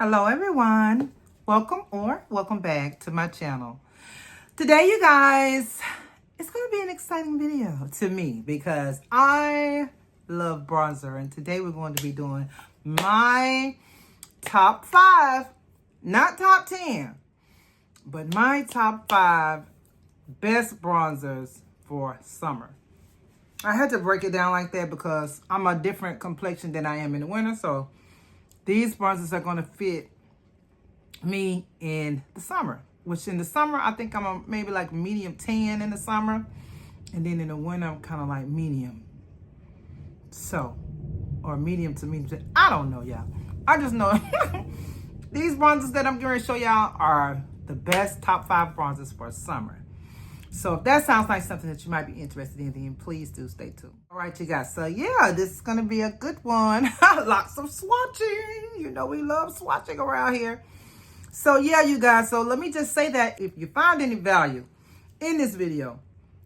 Hello everyone, welcome back to my channel. Today you guys, it's going to be an exciting video to me because I love bronzer, and today we're going to be doing my top 5, not top 10, but my top 5 best bronzers for summer. I had to break it down like that because I'm a different complexion than I am in the winter, so these bronzers are going to fit me in the summer, which in the summer, I think I'm maybe like medium tan in the summer. And then in the winter, I'm kind of like medium. So, or medium to medium. I don't know, y'all. I just know these bronzers that I'm going to show y'all are the best top 5 bronzers for summer. So if that sounds like something that you might be interested in, then please do stay tuned. All right, you guys. So yeah, this is going to be a good one. Lots of swatching. You know, we love swatching around here. So yeah, you guys. So let me just say that if you find any value in this video,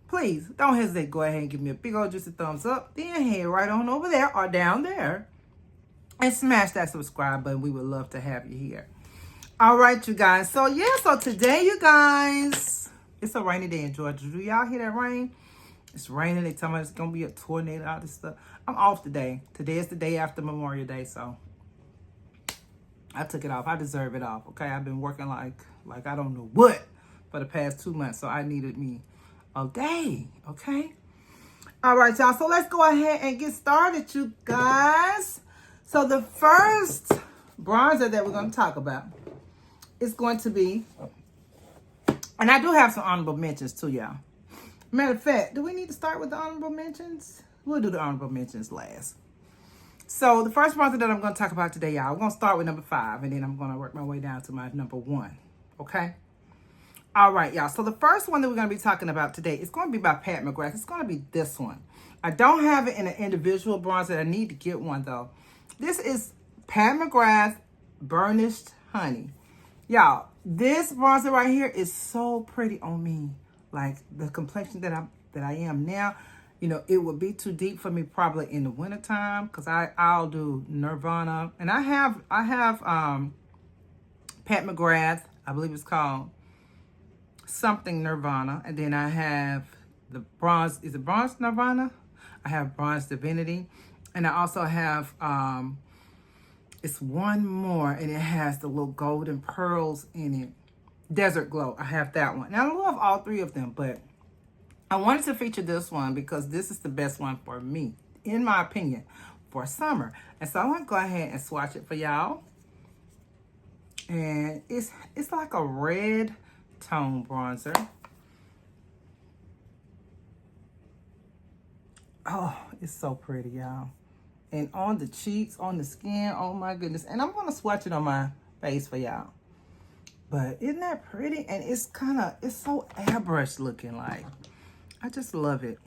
please don't hesitate. Go ahead and give me a big old juicy thumbs up. Then head right on over there or down there and smash that subscribe button. We would love to have you here. All right, you guys. So yeah, so today, you guys, it's a rainy day in Georgia. Do y'all hear that rain? It's raining. They tell me it's going to be a tornado, all this stuff. I'm off today. Today is the day after Memorial Day, so I took it off. I deserve it off, okay? I've been working like I don't know what for the past 2 months, so I needed me a day, okay? All right, y'all. So let's go ahead and get started, you guys. So the first bronzer that we're going to talk about is going to be, and I do have some honorable mentions too, y'all. Matter of fact, do we need to start with the honorable mentions? We'll do the honorable mentions last. So the first bronzer that I'm going to talk about today, y'all, we're going to start with number 5, and then I'm going to work my way down to my number 1, okay? All right, y'all. So the first one that we're going to be talking about today is going to be by Pat McGrath. It's going to be this one. I don't have it in an individual bronzer. I need to get one, though. This is Pat McGrath Burnished Honey. Y'all, this bronzer right here is so pretty on me. Like the complexion that I am now, you know, it would be too deep for me probably in the wintertime because I'll do Nirvana. And I have Pat McGrath, I believe it's called something Nirvana. And then I have the bronze, is it bronze Nirvana? I have bronze Divinity. And I also have it's one more, and it has the little golden pearls in it. Desert Glow. I have that one. Now, I love all 3 of them, but I wanted to feature this one because this is the best one for me, in my opinion, for summer. And so I want to go ahead and swatch it for y'all. And it's like a red tone bronzer. Oh, it's so pretty, y'all. And on the cheeks, on the skin, oh my goodness. And I'm going to swatch it on my face for y'all. But isn't that pretty? And it's so airbrush looking, like. I just love it.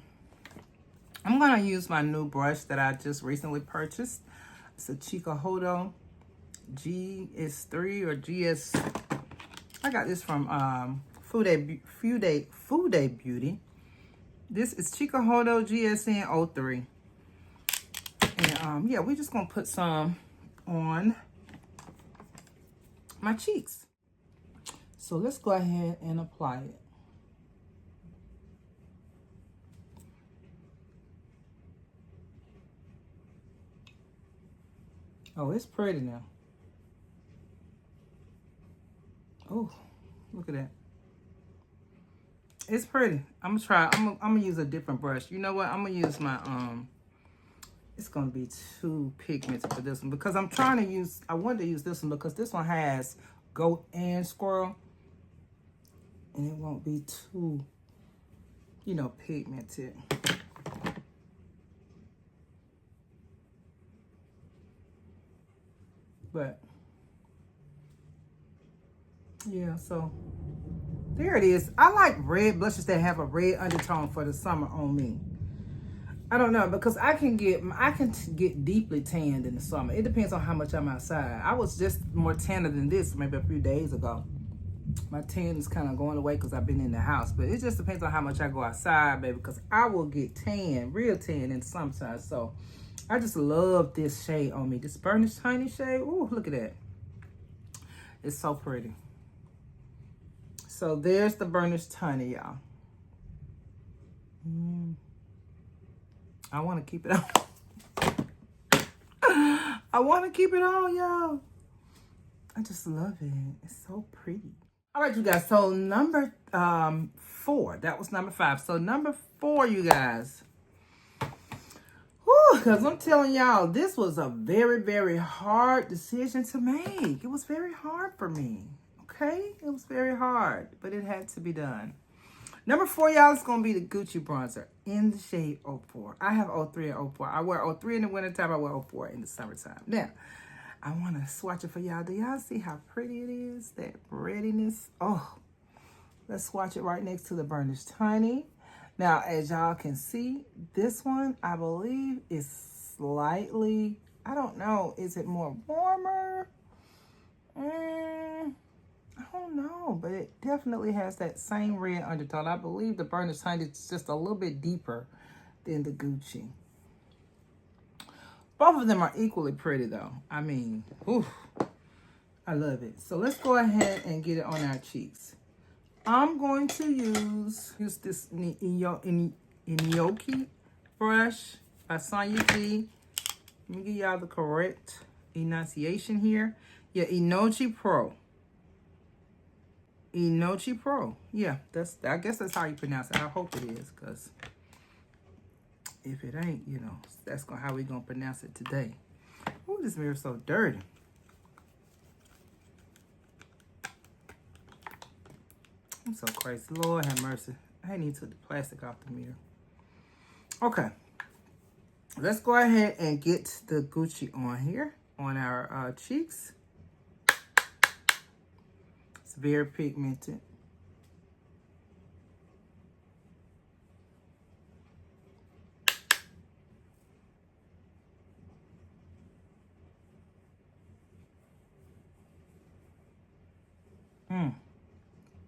I'm going to use my new brush that I just recently purchased. It's a Chica-Hodo GS3 or GS. I got this from Fude Beauty. This is Chica-Hodo GSN 03. And yeah, we're just going to put some on my cheeks. So let's go ahead and apply it. Oh, it's pretty now. Oh, look at that. It's pretty. I'm gonna try. I'm gonna use a different brush. You know what? I'm gonna use my it's gonna be too pigmented for this one because I'm trying to use. I wanted to use this one because this one has goat and squirrel, and it won't be too, you know, pigmented. But yeah, so there it is. I like red blushes that have a red undertone for the summer on me. I don't know, because I can get deeply tanned in the summer. It depends on how much I'm outside. I was just more tanner than this maybe a few days ago. My tan is kind of going away because I've been in the house. But it just depends on how much I go outside, baby, because I will get tan, real tan in some size. So I just love this shade on me. This Burnished Honey shade. Ooh, look at that. It's so pretty. So there's the burnished honey, y'all. I want to keep it on. I want to keep it on, y'all. I just love it. It's so pretty. All right, you guys. So number 4. That was number 5. So number 4, you guys. Because I'm telling y'all, this was a very, very hard decision to make. It was very hard for me. Okay? It was very hard, but it had to be done. Number 4, y'all, is going to be the Gucci bronzer in the shade 04. I have 03 and 04. I wear 03 in the wintertime. I wear 04 in the summertime. Now, I want to swatch it for y'all. Do y'all see how pretty it is? That readiness. Oh, let's swatch it right next to the burnished honey. Now, as y'all can see, this one, I believe, is slightly, I don't know, is it more warmer? I don't know, but it definitely has that same red undertone. I believe the burnished honey is just a little bit deeper than the Gucci. Both of them are equally pretty, though. I mean, oof, I love it. So let's go ahead and get it on our cheeks. I'm going to use this Inoki brush by Sonia G. Let me give y'all the correct enunciation here. Yeah, Inoki Pro. Inoki Pro. Yeah, I guess that's how you pronounce it. I hope it is, because if it ain't, you know, that's how we gonna pronounce it today. Oh, this mirror's so dirty. I'm so crazy. Lord have mercy. I need to take the plastic off the mirror. Okay. Let's go ahead and get the Gucci on here, on our cheeks. It's very pigmented.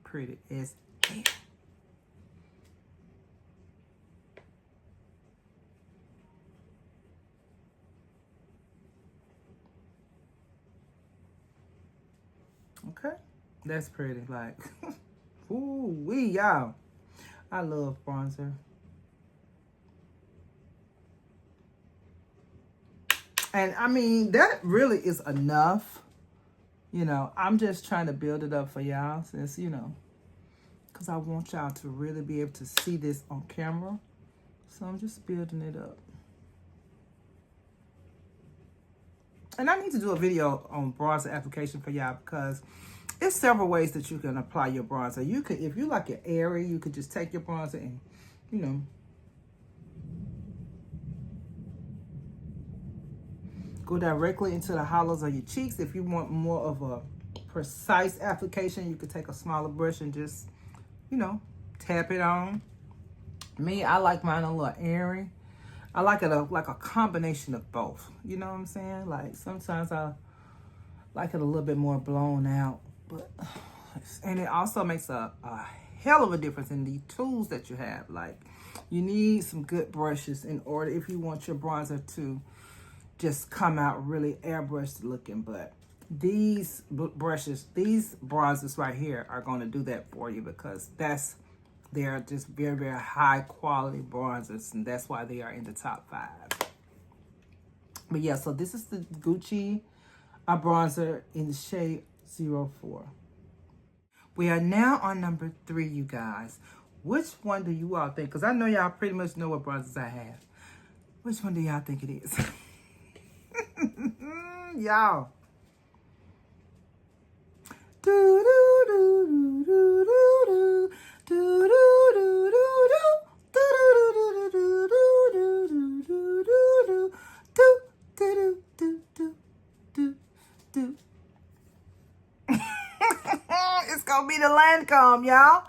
Pretty as hell. Okay, that's pretty. Like, ooh wee, y'all. I love bronzer. And I mean, that really is enough. You know, I'm just trying to build it up for y'all, since, you know, because I want y'all to really be able to see this on camera. So I'm just building it up. And I need to do a video on bronzer application for y'all, because there's several ways that you can apply your bronzer. You could, if you like it airy, you could just take your bronzer and, you know, go directly into the hollows of your cheeks. If you want more of a precise application, you could take a smaller brush and just, you know, tap it on. Me, I like mine a little airy. I like it like a combination of both. You know what I'm saying? Like, sometimes I like it a little bit more blown out. But, and it also makes a hell of a difference in the tools that you have. Like, you need some good brushes in order, if you want your bronzer to just come out really airbrushed looking. But these brushes, these bronzers right here are going to do that for you, because they're just very, very high quality bronzers, and that's why they are in the top 5. But yeah, so this is the Gucci bronzer in the shade 04. We are now on number 3, you guys. Which one do you all think? Because I know y'all pretty much know what bronzers I have. Which one do y'all think it is? Y'all. Do do do do do do do do do. It's gonna be the Lancome, y'all.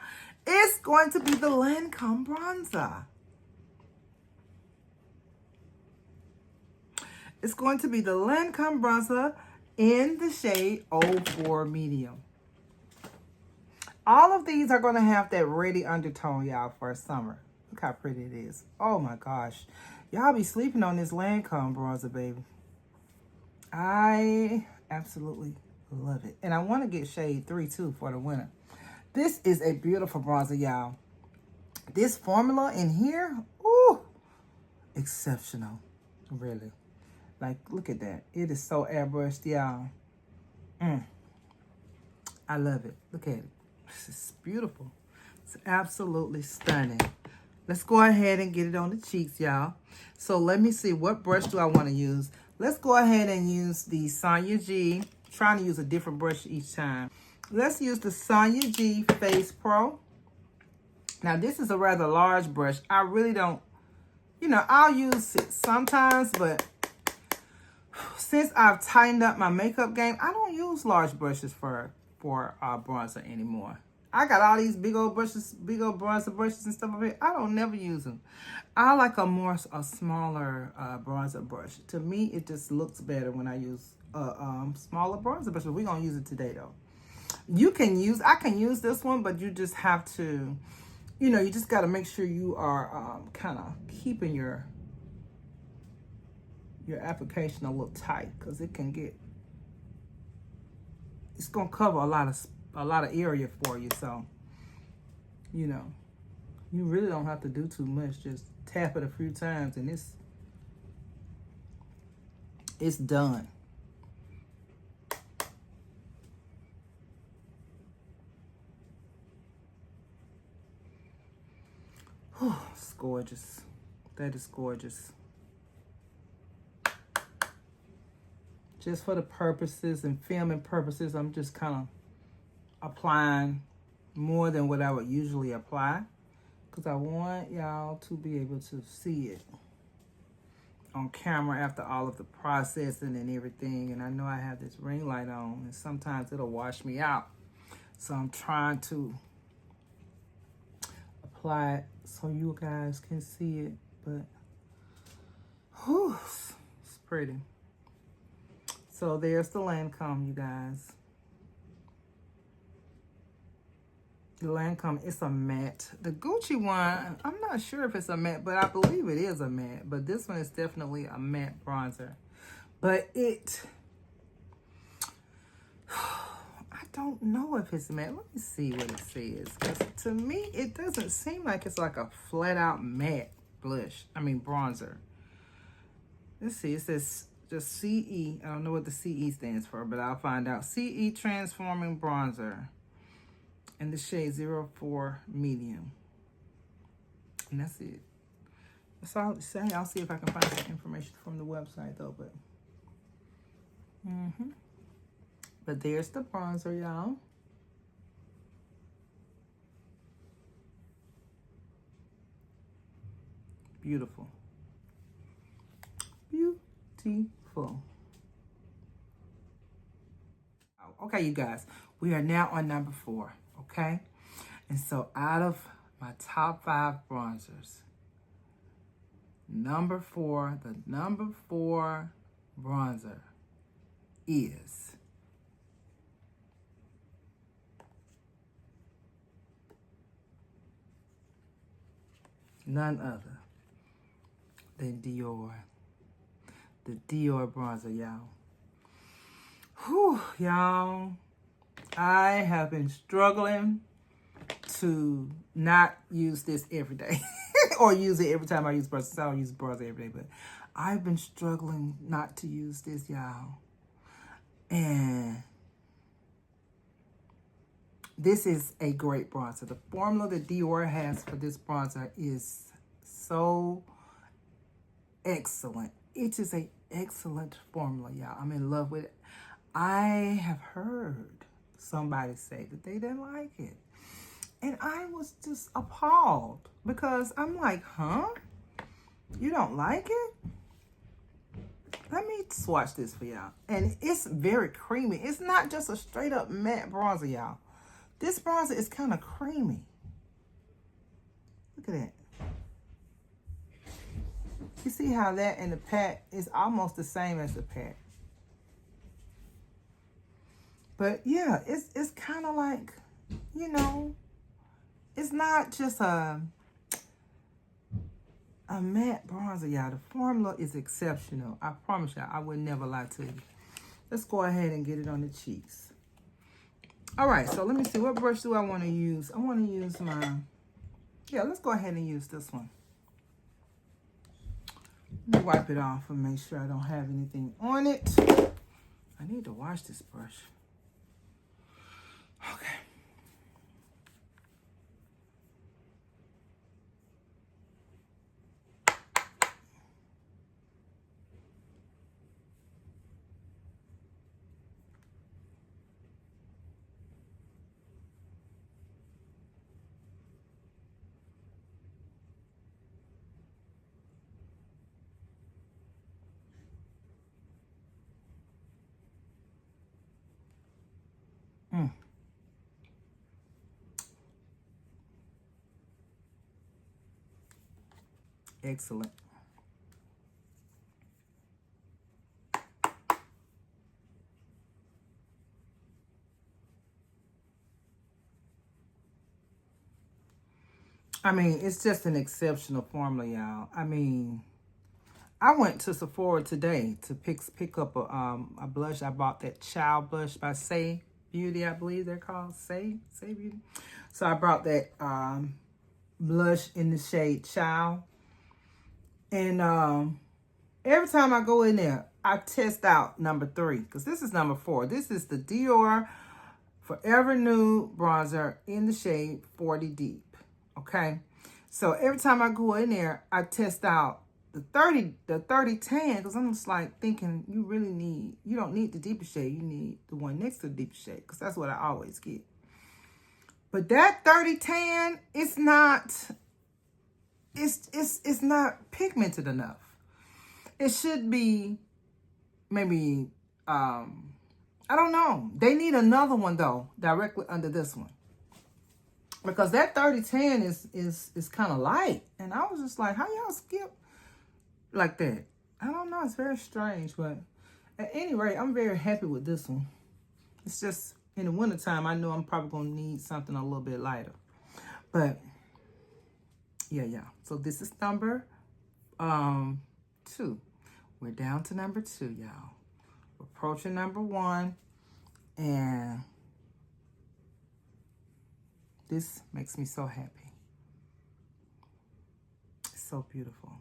It's going to be the Lancome bronzer. It's going to be the Lancome bronzer in the shade 04 medium. All of these are going to have that ready undertone, y'all, for summer. Look how pretty it is. Oh my gosh. Y'all be sleeping on this Lancome bronzer, baby. I absolutely love it. And I want to get shade 3 too for the winter. This is a beautiful bronzer, y'all. This formula in here, ooh, exceptional, really. Like, look at that. It is so airbrushed, y'all. I love it. Look at it. It's beautiful. It's absolutely stunning. Let's go ahead and get it on the cheeks, y'all. So let me see, what brush do I want to use? Let's go ahead and use the Sonia G. Trying to use a different brush each time. Let's use the Sonia G Face Pro. Now, this is a rather large brush. I really don't, you know, I'll use it sometimes, but since I've tightened up my makeup game, I don't use large brushes for bronzer anymore. I got all these big old brushes, big old bronzer brushes and stuff over here. I don't never use them. I like a smaller bronzer brush. To me, it just looks better when I use a smaller bronzer brush. But we're gonna use it today though. I can use this one, but you just have to, you know, you just got to make sure you are kind of keeping your application a little tight, because it can get, it's gonna cover a lot of area for you. So, you know, you really don't have to do too much. Just tap it a few times and it's done. It's gorgeous. That is gorgeous. Just for the purposes and filming purposes, I'm just kind of applying more than what I would usually apply, because I want y'all to be able to see it on camera after all of the processing and everything. And I know I have this ring light on, and sometimes it'll wash me out. So I'm trying to apply it so you guys can see it, but whew, it's pretty. So there's the Lancome, you guys. The Lancome, it's a matte. The Gucci one, I'm not sure if it's a matte, but I believe it is a matte. But this one is definitely a matte bronzer. But I don't know if it's matte. Let me see what it says. Because to me, it doesn't seem like it's like a flat out matte bronzer. Let's see, it says just CE. I don't know what the CE stands for, but I'll find out. CE Transforming Bronzer. And the shade 04 Medium. And that's it. That's all it say. I'll see if I can find some information from the website though, but but there's the bronzer, y'all. Beautiful. Beautiful. Okay, you guys, we are now on number 4, okay? And so out of my top 5 bronzers, number 4, the number 4 bronzer is none other than Dior. The Dior bronzer, y'all. Whew, y'all. I have been struggling to not use this every day or use it every time I use bronzer. I don't use bronzer every day, but I've been struggling not to use this, y'all. And this is a great bronzer. The formula that Dior has for this bronzer is so excellent. It is an excellent formula, y'all. I'm in love with it. I have heard somebody say that they didn't like it. And I was just appalled, because I'm like, huh? You don't like it? Let me swatch this for y'all. And it's very creamy. It's not just a straight up matte bronzer, y'all. This bronzer is kind of creamy. Look at that. You see how that and the pat is almost the same as the pat. But yeah, it's kind of like, you know, it's not just a matte bronzer, y'all. The formula is exceptional. I promise y'all, I would never lie to you. let's go ahead and get it on the cheeks. All right, so let me see. What brush do I want to use? I want to use my, yeah, let's go ahead and use this one. Let me wipe it off and make sure I don't have anything on it. I need to wash this brush. Okay. Excellent. I mean, it's just an exceptional formula, y'all. I mean, I went to Sephora today to pick up a blush. I bought that Child blush by Say Beauty, I believe they're called. Say Beauty. So I brought that blush in the shade Child. And every time I go in there, I test out number 3. Because this is number 4. This is the Dior Forever Nude bronzer in the shade 40 Deep. Okay, so every time I go in there, I test out the 30 tan, because I'm just like thinking you don't need the deeper shade, you need the one next to the deeper shade, because that's what I always get. But that 30 tan, it's not pigmented enough. It should be maybe I don't know. They need another one though, directly under this one. Because that 30 tan is kind of light. And I was just like, how y'all skip like that? I don't know. It's very strange. But at any rate, I'm very happy with this one. It's just in the wintertime, I know I'm probably going to need something a little bit lighter. But, yeah. So this is number 2. We're down to number 2, y'all. We're approaching number 1. And this makes me so happy. It's so beautiful.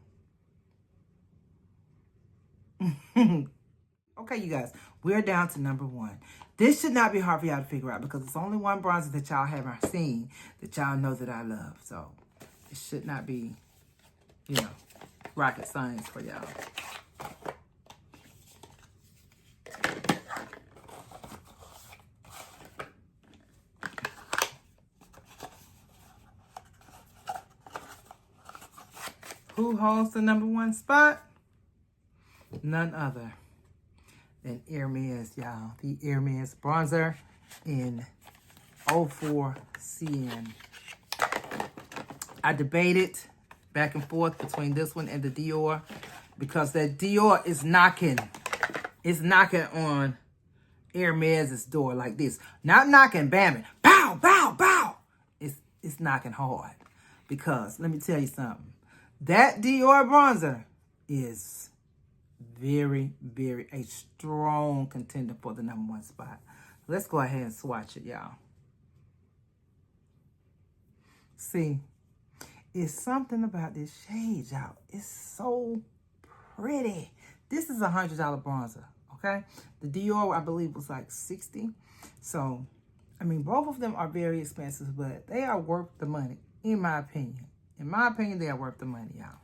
Okay, you guys, we're down to number 1. This should not be hard for y'all to figure out because it's only one bronzer that y'all haven't seen that y'all know that I love. So it should not be, rocket science for y'all. Who holds the number 1 spot? None other than Hermes, y'all. The Hermes bronzer in 04 CN. I debated back and forth between this one and the Dior because that Dior is knocking. It's knocking on Hermes's door like this. Not knocking, bamming. Bow, bow, bow. It's knocking hard. Because, let me tell you something. That Dior bronzer is very, very a strong contender for the number 1 spot. Let's go ahead and swatch it, y'all. See, it's something about this shade, y'all. It's so pretty. This is a $100 bronzer, okay? The Dior, I believe, was like $60. So, I mean, both of them are very expensive, but they are worth the money, in my opinion. In my opinion, they are worth the money, y'all.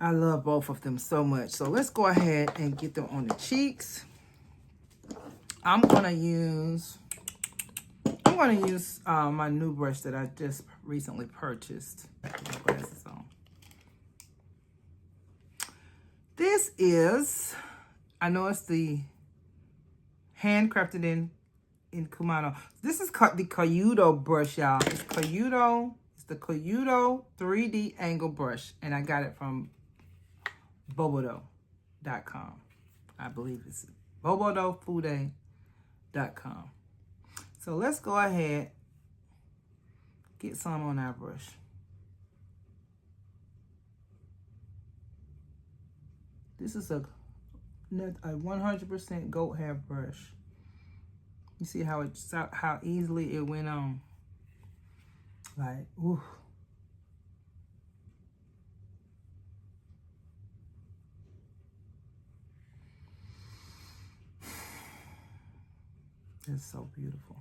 I love both of them so much. So let's go ahead and get them on the cheeks. I'm gonna use my new brush that I just recently purchased. Put my glasses on. This is, I know it's the handcrafted in Kumano. This is the Kayudo brush, y'all. It's the Kayudo 3D angle brush, and I got it from bobodo.com. I believe it's bobodofude.com. So let's go ahead, get some on our brush. This is a a 100% goat hair brush. You see how how easily it went on. Like, ooh. It's so beautiful.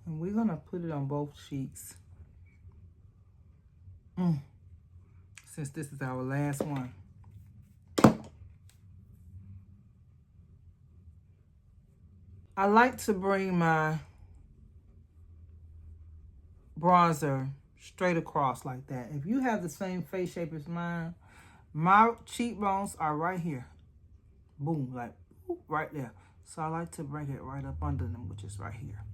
And we're gonna put it on both cheeks. Since this is our last one. I like to bring my bronzer straight across like that. If you have the same face shape as mine, my cheekbones are right here. Boom, like right there. So I like to bring it right up under them, which is right here.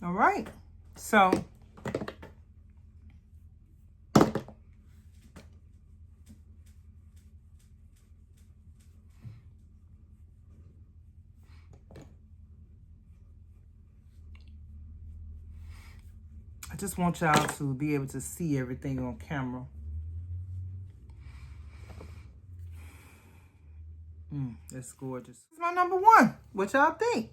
All right, so I just want y'all to be able to see everything on camera. That's gorgeous. This is my number one. What y'all think?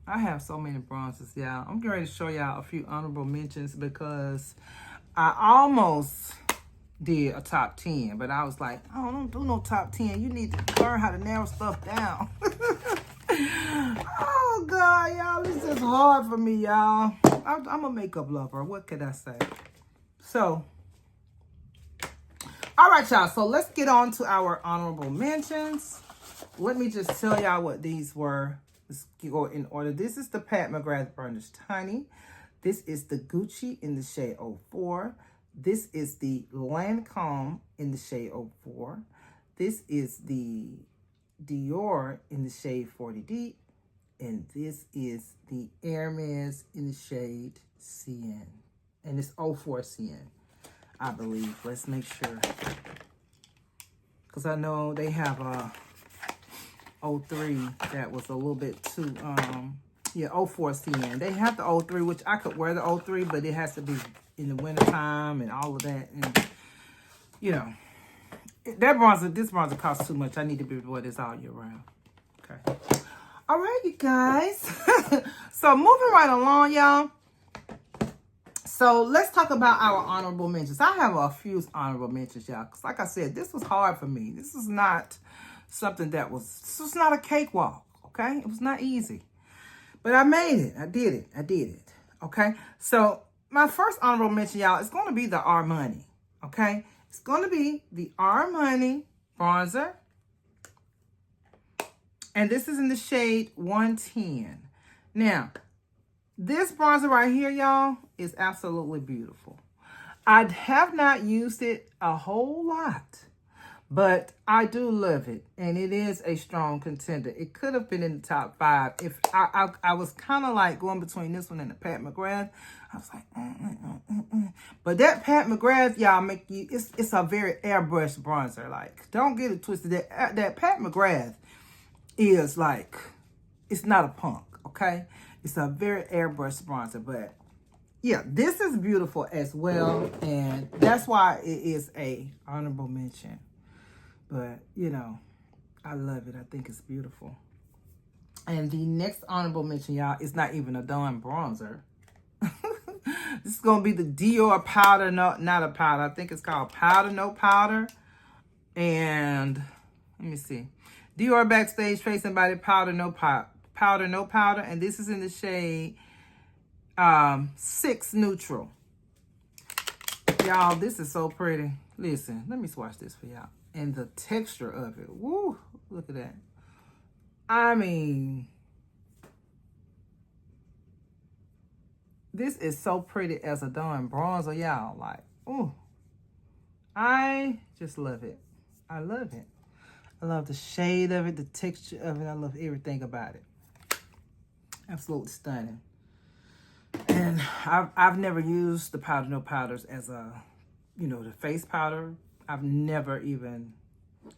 I have so many bronzers, y'all. I'm getting ready to show y'all a few honorable mentions because I almost did a top 10, but I was like, I don't do no top 10. You need to learn how to narrow stuff down. Oh, God, y'all. This is hard for me, y'all. I'm a makeup lover. What could I say? So, all right, y'all. So, let's get on to our honorable mentions. Let me just tell y'all what these were. Let's go in order. This is the Pat McGrath Burnished Honey. This is the Gucci in the shade 04. This is the Lancome in the shade 04. This is the Dior in the shade 40 Deep. And this is the Hermes in the shade CN. And it's 04 CN, I believe. Let's make sure. Because I know they have a 03 that was a little bit too, yeah, 04 CN. They have the 03, which I could wear the 03, but it has to be in the wintertime and all of that. And, you know, that bronzer, this bronzer costs too much. I need to be able to wear this all year round. Okay. All right, you guys. So moving right along, y'all. So let's talk about our honorable mentions. I have a few honorable mentions, y'all. Because like I said, this was hard for me. This is not something this was not a cakewalk, okay? It was not easy. But I made it. I did it. Okay? So my first honorable mention, y'all, is going to be the Armani. Okay? It's going to be the Armani bronzer. And this is in the shade 110. Now, this bronzer right here, y'all, is absolutely beautiful. I have not used it a whole lot, but I do love it, and it is a strong contender. It could have been in the top 5. If I was kind of like going between this one and the Pat McGrath. I was like, But that Pat McGrath, y'all, it's a very airbrush bronzer. Like, don't get it twisted. That Pat McGrath is like, it's not a punk, okay? It's a very airbrush bronzer, but yeah, this is beautiful as well, and that's why it is a honorable mention. But, you know, I love it. I think it's beautiful. And the next honorable mention, y'all, is not even a darn bronzer. This is going to be the Dior powder, not a powder. I think it's called Powder No Powder. And let me see. Dior Backstage Face and Body Powder No Powder. And this is in the shade 6 Neutral. Y'all, this is so pretty. Listen, let me swatch this for y'all. And the texture of it. Woo, look at that. I mean, this is so pretty as a darn bronzer, y'all. Like, ooh. I just love it. I love it. I love the shade of it, the texture of it. I love everything about it. Absolutely stunning. And I've never used the powder no powders as a, you know, the face powder. I've never even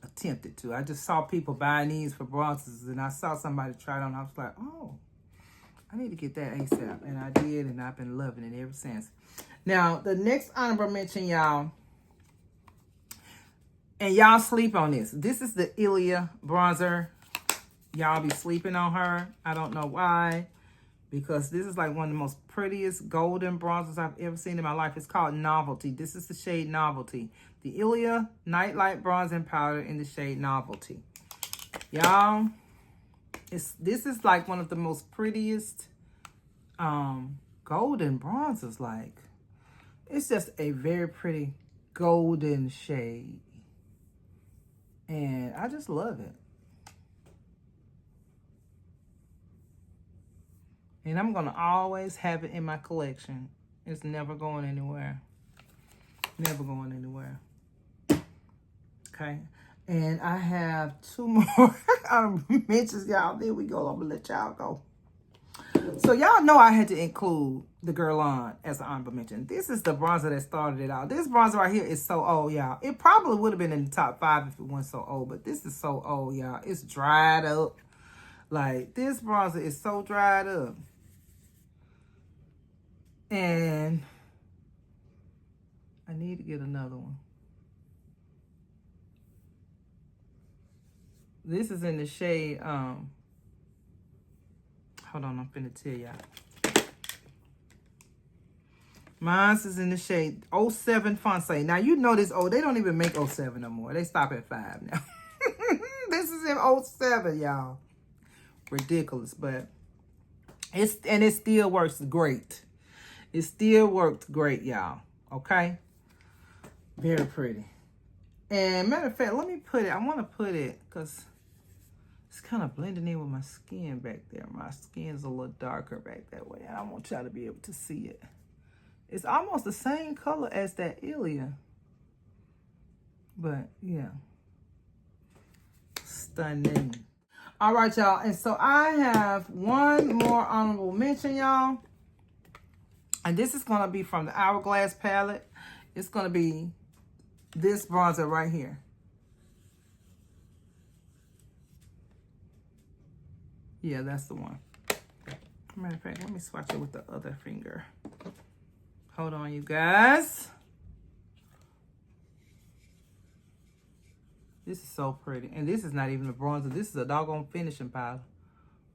attempted to. I just saw people buying these for bronzes, and I saw somebody try it on. I was like, oh, I need to get that ASAP. And I did, and I've been loving it ever since. Now, the next honorable mention, y'all, and y'all sleep on this. This is the Ilia bronzer. Y'all be sleeping on her. I don't know why, because this is like one of the most prettiest golden bronzers I've ever seen in my life. It's called Novelty. This is the shade Novelty. The Ilia Nightlight Bronzing Powder in the shade Novelty. Y'all, this is like one of the most prettiest golden bronzers. Like, it's just a very pretty golden shade. And I just love it. And I'm going to always have it in my collection. It's never going anywhere. Never going anywhere. Okay. And I have two more mentions, y'all. There we go. I'm going to let y'all go. So y'all know I had to include the Guerlain as an honorable mention. This is the bronzer that started it all. This bronzer right here is so old, y'all. It probably would have been in the top 5 if it wasn't so old. But this is so old, y'all. It's dried up. Like, this bronzer is so dried up. And I need to get another one. This is in the shade, hold on, I'm finna tell y'all. Mine is in the shade 07 Foncé. Now, you know this old. They don't even make 07 no more. They stop at 5 now. This is in 07, y'all. Ridiculous, but it still works great. It still worked great, y'all. Okay? Very pretty. And matter of fact, let me put it. I want to put it because it's kind of blending in with my skin back there. My skin's a little darker back that way. And I want y'all to be able to see it. It's almost the same color as that Ilia. But, yeah. Stunning. All right, y'all. And so I have one more honorable mention, y'all. And this is going to be from the Hourglass palette. It's going to be this bronzer right here. Yeah, that's the one. Matter of fact, let me swatch it with the other finger. Hold on, you guys. This is so pretty. And this is not even a bronzer. This is a doggone finishing powder.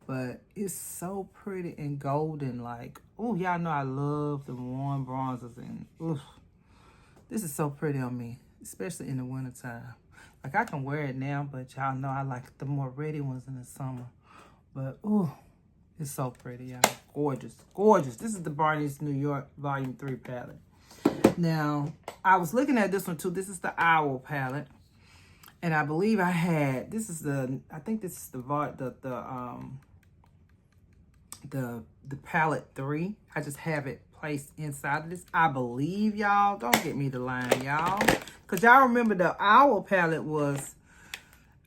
But it's so pretty and golden. Like, oh, y'all know I love the warm bronzers. And, oof. This is so pretty on me. Especially in the wintertime. Like, I can wear it now. But y'all know I like the more ready ones in the summer. But, ooh. It's so pretty, y'all. Gorgeous. Gorgeous. This is the Barney's New York Volume 3 palette. Now, I was looking at this one, too. This is the Owl palette. And I believe I had, this is the, I think this is the palette 3. I just have it placed inside of this. I believe, y'all. Don't get me the line, y'all. Because y'all remember the Owl palette was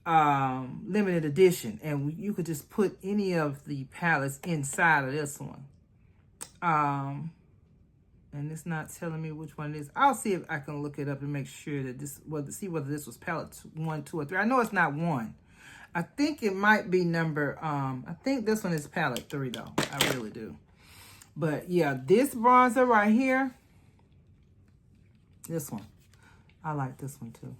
limited edition. And you could just put any of the palettes inside of this one. And it's not telling me which one it is. I'll see if I can look it up and make sure that this, see whether this was palette 1, 2, or 3. I know it's not 1. I think it might be number, I think this one is palette 3 though. I really do. But yeah, this bronzer right here, this one. I like this one too.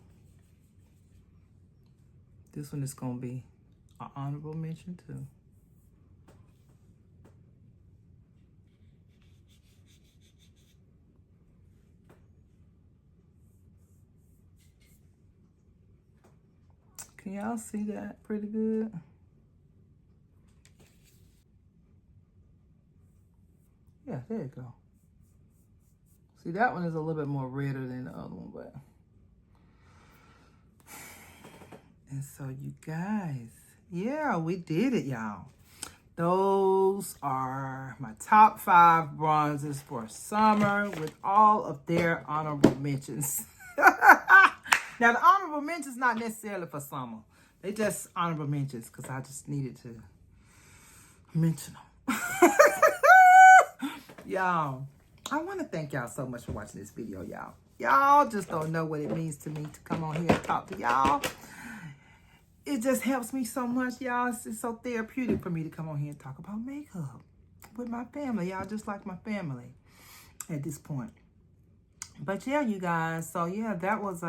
This one is going to be an honorable mention too. Can y'all see that pretty good? Yeah, there you go. See, that one is a little bit more redder than the other one, but. And so, you guys, yeah, we did it, y'all. Those are my top 5 bronzers for summer with all of their honorable mentions. Now, the honorable mentions not necessarily for summer. They just honorable mentions because I just needed to mention them. Y'all, I want to thank y'all so much for watching this video, y'all. Y'all just don't know what it means to me to come on here and talk to y'all. It just helps me so much, y'all. It's so therapeutic for me to come on here and talk about makeup with my family. Y'all just like my family at this point. But yeah, you guys. So yeah, that was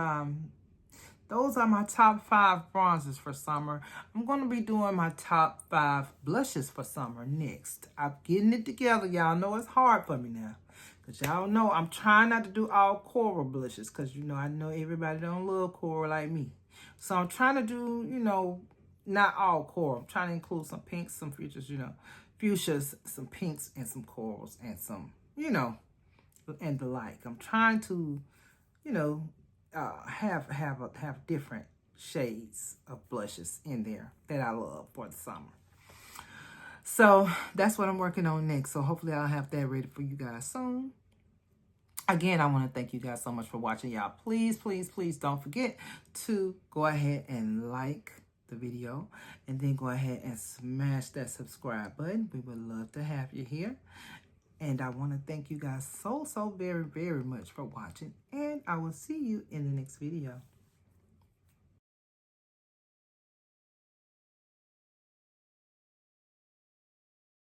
those are my top 5 bronzers for summer. I'm going to be doing my top 5 blushes for summer next. I'm getting it together. Y'all know it's hard for me now. Because y'all know I'm trying not to do all coral blushes. Because, you know, I know everybody don't love coral like me. So I'm trying to do, you know, not all coral. I'm trying to include some pinks, some fuchsias, you know. Fuchsias, some pinks, and some corals. And some, you know, and the like. I'm trying to, you know, have different shades of blushes in there that I love for the summer. So that's what I'm working on next. So hopefully I'll have that ready for you guys soon. Again, I want to thank you guys so much for watching. Y'all, please, please, please don't forget to go ahead and like the video. And then go ahead and smash that subscribe button. We would love to have you here. And I want to thank you guys so very, very much for watching. And I will see you in the next video.